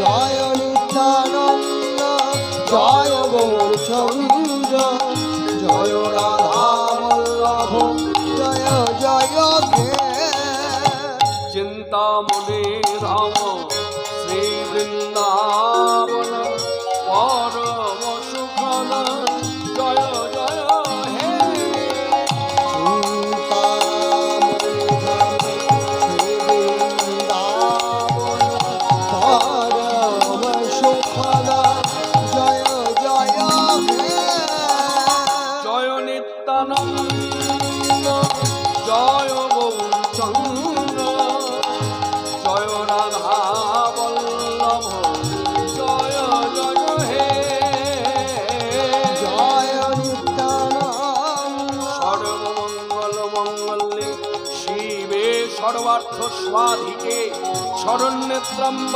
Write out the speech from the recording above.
জয় নিত্যানন্দ জয় গৌরচন্দ্র জয় রাধা বল্লভ জয় জয় হে চিন্তামণি ধাম শ্রী বৃন্দাবন পরম সুখদ জয় জয় হে জয় নিত্যানন্দ জয় গৌরচন্দ্র জয় রাধা বল্লভ জয় জয় হে জয় নিত্যানন্দ সর্বমঙ্গল মঙ্গলে শিবে সর্বার্থ স্বাধিকে শরণ্যে ত্র্যম্বকে